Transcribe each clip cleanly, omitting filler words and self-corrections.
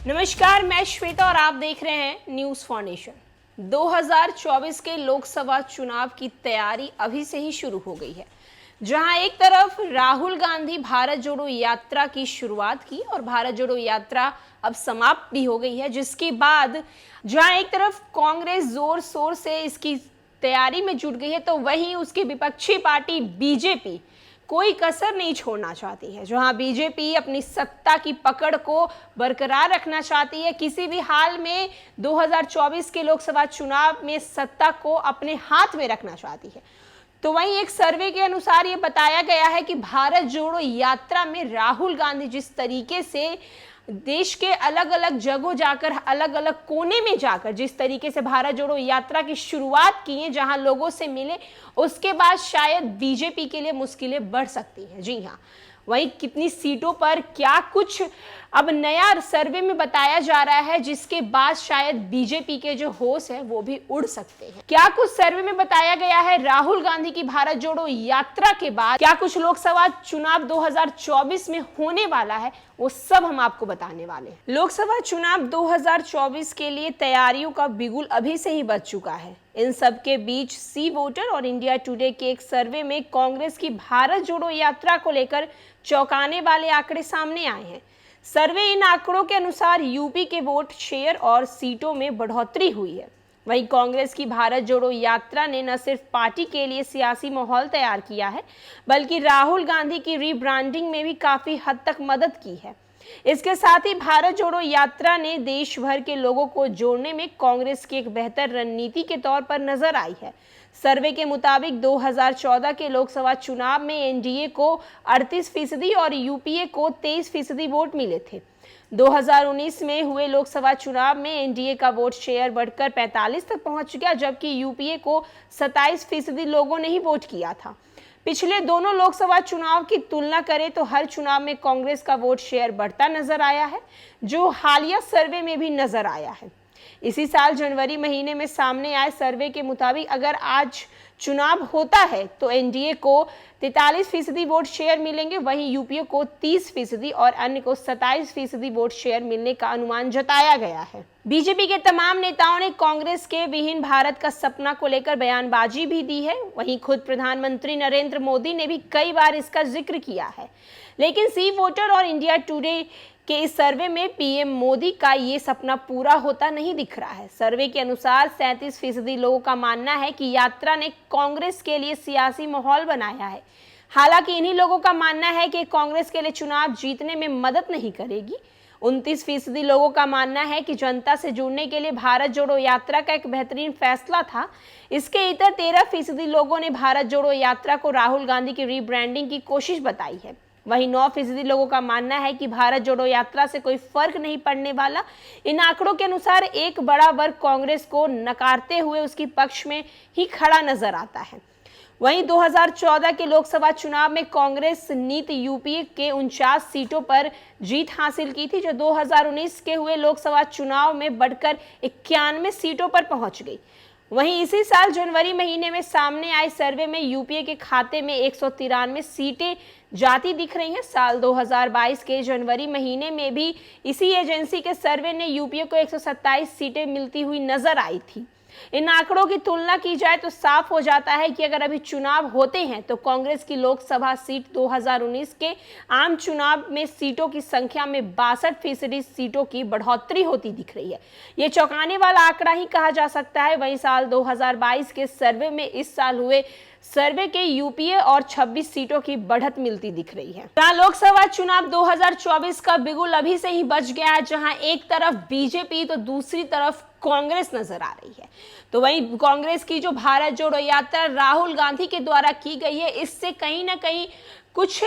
नमस्कार, मैं श्वेता और आप देख रहे हैं न्यूज़ फाउंडेशन। 2024 के लोकसभा चुनाव की तैयारी अभी से ही शुरू हो गई है, जहां एक तरफ राहुल गांधी भारत जोड़ो यात्रा की शुरुआत की और भारत जोड़ो यात्रा अब समाप्त भी हो गई है, जिसके बाद जहां एक तरफ कांग्रेस जोर शोर से इसकी तैयारी में जुट गई है, तो वहीं उसकी विपक्षी पार्टी बीजेपी कोई कसर नहीं छोड़ना चाहती है। जहां बीजेपी अपनी सत्ता की पकड़ को बरकरार रखना चाहती है, किसी भी हाल में 2024 के लोकसभा चुनाव में सत्ता को अपने हाथ में रखना चाहती है। तो वहीं एक सर्वे के अनुसार ये बताया गया है कि भारत जोड़ो यात्रा में राहुल गांधी जिस तरीके से देश के अलग अलग जगहों जाकर, अलग अलग कोने में जाकर जिस तरीके से भारत जोड़ो यात्रा की शुरुआत की है, जहां लोगों से मिले, उसके बाद शायद बीजेपी के लिए मुश्किलें बढ़ सकती हैं। जी हाँ, वहीं कितनी सीटों पर क्या कुछ अब नया सर्वे में बताया जा रहा है, जिसके बाद शायद बीजेपी के जो होश है वो भी उड़ सकते हैं। क्या कुछ सर्वे में बताया गया है राहुल गांधी की भारत जोड़ो यात्रा के बाद क्या कुछ लोकसभा चुनाव 2024 में होने वाला है, वो सब हम आपको बताने वाले हैं। लोकसभा चुनाव 2024 के लिए तैयारियों का बिगुल अभी से ही बज चुका है। इन सब के बीच सी वोटर और इंडिया टुडे के एक सर्वे में कांग्रेस की भारत जोड़ो यात्रा को लेकर चौंकाने वाले आंकड़े सामने आए हैं। सर्वे इन आंकड़ों के अनुसार यूपी के वोट शेयर और सीटों में बढ़ोतरी हुई है। वहीं कांग्रेस की भारत जोड़ो यात्रा ने न सिर्फ पार्टी के लिए सियासी माहौल तैयार किया है, बल्कि राहुल गांधी की रीब्रांडिंग में भी काफी हद तक मदद की है। इसके साथ ही भारत जोड़ो यात्रा ने देश भर के लोगों को जोड़ने में कांग्रेस की एक बेहतर रणनीति के तौर पर नजर आई है। सर्वे के मुताबिक 2014 के लोकसभा चुनाव में एनडीए को 38% और यूपीए को 23% वोट मिले थे। 2019 में हुए लोकसभा चुनाव में एनडीए का वोट शेयर बढ़कर 45 तक पहुंच गया, जबकि यूपीए को 27% लोगों ने ही वोट किया था। पिछले दोनों लोकसभा चुनाव की तुलना करें तो हर चुनाव में कांग्रेस का वोट शेयर बढ़ता नजर आया है, जो हालिया सर्वे में भी नजर आया है। इसी साल जनवरी महीने में सामने आए सर्वे के मुताबिक अगर आज चुनाव होता है तो एनडीए को 43% वोट शेयर मिलेंगे, वहीं यूपीए को 30% और अन्य को 27% वोट शेयर मिलने का अनुमान जताया गया है। बीजेपी के तमाम नेताओं ने कांग्रेस के विहीन भारत का सपना को लेकर बयानबाजी भी दी है। वहीं खुद प्रधानमंत्री नरेंद्र मोदी ने भी कई बार इसका जिक्र किया है, लेकिन सी वोटर और इंडिया टुडे के इस सर्वे में पीएम मोदी का ये सपना पूरा होता नहीं दिख रहा है। सर्वे के अनुसार 37% लोगों का मानना है कि यात्रा ने कांग्रेस के लिए सियासी माहौल बनाया है। हालांकि इन्हीं लोगों का मानना है कि कांग्रेस के लिए चुनाव जीतने में मदद नहीं करेगी। 29% लोगों का मानना है कि जनता से जुड़ने के लिए भारत जोड़ो यात्रा का एक बेहतरीन फैसला था। इसके इतर 13% लोगों ने भारत जोड़ो यात्रा को राहुल गांधी की रीब्रांडिंग की कोशिश बताई है। वहीं 9% लोगों का मानना है कि भारत जोड़ो यात्रा से कोई फर्क नहीं पड़ने वाला। इन आंकड़ों के अनुसार एक बड़ा वर्ग कांग्रेस को नकारते हुए उसके पक्ष में ही खड़ा नजर आता है। वहीं 2014 के लोकसभा चुनाव में कांग्रेस नीति यूपीए के 49 सीटों पर जीत हासिल की थी, जो 2019 के हुए लोकसभा चुनाव में बढ़कर 91 सीटों पर पहुंच गई। वहीं इसी साल जनवरी महीने में सामने आए सर्वे में यूपीए के खाते में 193 सीटें जाती दिख रही हैं। साल 2022 के जनवरी महीने में भी इसी एजेंसी के सर्वे ने यूपीए को 127 सीटें मिलती हुई नजर आई थी। इन आंकड़ों की तुलना की जाए तो साफ हो जाता है कि अगर अभी चुनाव होते हैं तो कांग्रेस की लोकसभा सीट 2019 के आम चुनाव में सीटों की संख्या में 62% सीटों की बढ़ोतरी होती दिख रही है। ये चौंकाने वाला आंकड़ा ही कहा जा सकता है। वहीं साल 2022 के सर्वे में इस साल हुए सर्वे के यूपीए और 26 सीटों की बढ़त मिलती दिख रही है। जहां लोकसभा चुनाव 2024 का बिगुल अभी से ही बज गया है, जहां एक तरफ बीजेपी तो दूसरी तरफ कांग्रेस नजर आ रही है। तो वहीं कांग्रेस की जो भारत जोड़ो यात्रा राहुल गांधी के द्वारा की गई है, इससे कहीं ना कहीं कुछ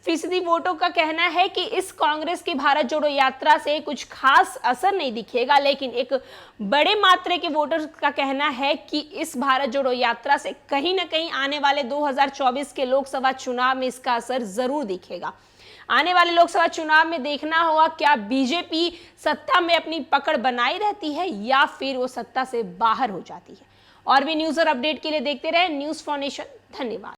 फीसदी वोटों का कहना है कि इस कांग्रेस की भारत जोड़ो यात्रा से कुछ खास असर नहीं दिखेगा, लेकिन एक बड़े मात्रा के वोटर्स का कहना है कि इस भारत जोड़ो यात्रा से कहीं ना कहीं आने वाले 2024 के लोकसभा चुनाव में इसका असर जरूर दिखेगा। आने वाले लोकसभा चुनाव में देखना होगा क्या बीजेपी सत्ता में अपनी पकड़ बनाई रहती है या फिर वो सत्ता से बाहर हो जाती है। और भी न्यूज़ और अपडेट के लिए देखते रहे न्यूज़ फाउंडेशन। धन्यवाद।